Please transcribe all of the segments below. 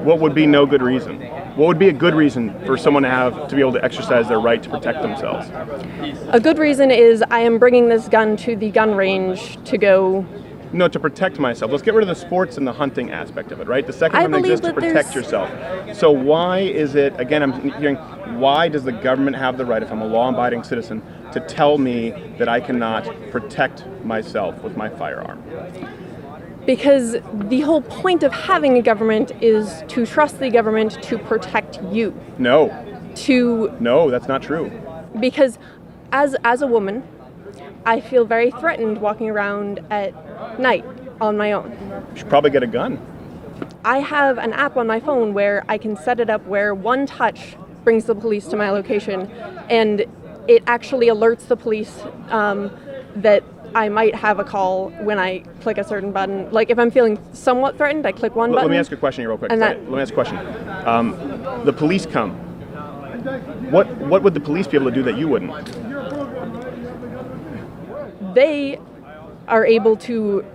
What would be no good reason? What would be a good reason for someone to be able to exercise their right to protect themselves? A good reason is I am bringing this gun to the gun range to go... No, to protect myself. Let's get rid of the sports and the hunting aspect of it, right? The Second Amendment exists to protect yourself. So why is it, again, I'm hearing, why does the government have the right, if I'm a law-abiding citizen, to tell me that I cannot protect myself with my firearm? Because the whole point of having a government is to trust the government to protect you. No. No, that's not true. Because as a woman, I feel very threatened walking around at night on my own. You should probably get a gun. I have an app on my phone where I can set it up where one touch brings the police to my location, and it actually alerts the police that I might have a call when I click a certain button. Like if I'm feeling somewhat threatened, I click one button. Let me ask you a question here real quick. Let me ask you a question. The police come. What would the police be able to do that you wouldn't? They are able to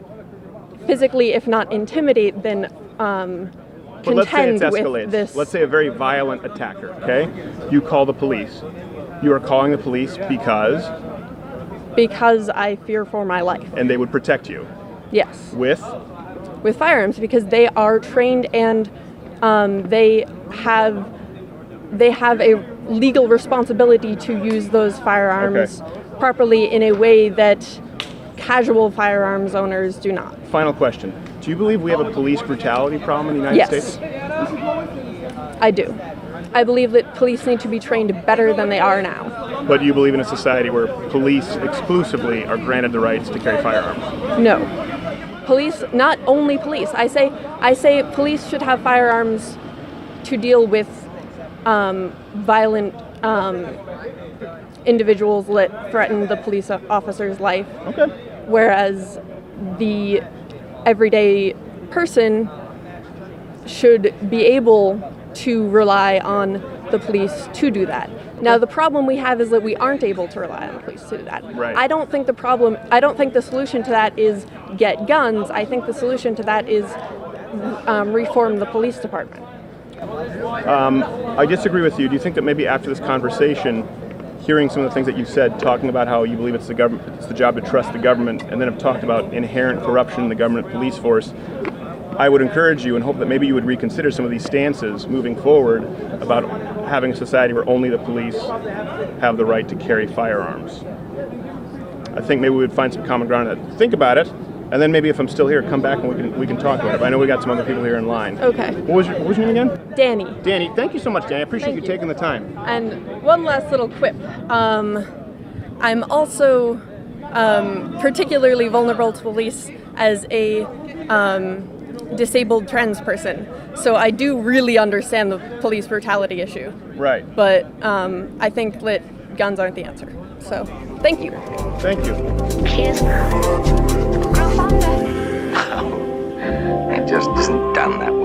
physically, if not intimidate, then But let's say it escalates. With this. Let's say a very violent attacker, okay? You call the police. You are calling the police because? Because I fear for my life. And they would protect you? Yes. With firearms, because they are trained and they have a legal responsibility to use those firearms properly in a way that casual firearms owners do not. Final question. Do you believe we have a police brutality problem in the United States? Yes, I do. I believe that police need to be trained better than they are now. But do you believe in a society where police exclusively are granted the rights to carry firearms? No. Police, not only police. I say police should have firearms to deal with violent individuals that threaten the police officer's life. Okay. Whereas the everyday person should be able to rely on the police to do that. Now, the problem we have is that we aren't able to rely on the police to do that. Right. I don't think the solution to that is get guns. I think the solution to that is reform the police department. I disagree with you. Do you think that maybe after this conversation, hearing some of the things that you said, talking about how you believe it's the job to trust the government, and then have talked about inherent corruption in the government police force, I would encourage you and hope that maybe you would reconsider some of these stances moving forward about having a society where only the police have the right to carry firearms. I think maybe we would find some common ground and think about it, and then maybe if I'm still here, come back and we can talk about it. But I know we got some other people here in line. Okay. What was your name again? Danny. Danny, thank you so much, Danny. I appreciate you taking the time. And one last little quip. I'm also particularly vulnerable to police as a disabled trans person. So I do really understand the police brutality issue. Right. But I think that guns aren't the answer. So thank you. Thank you. It just isn't done that way.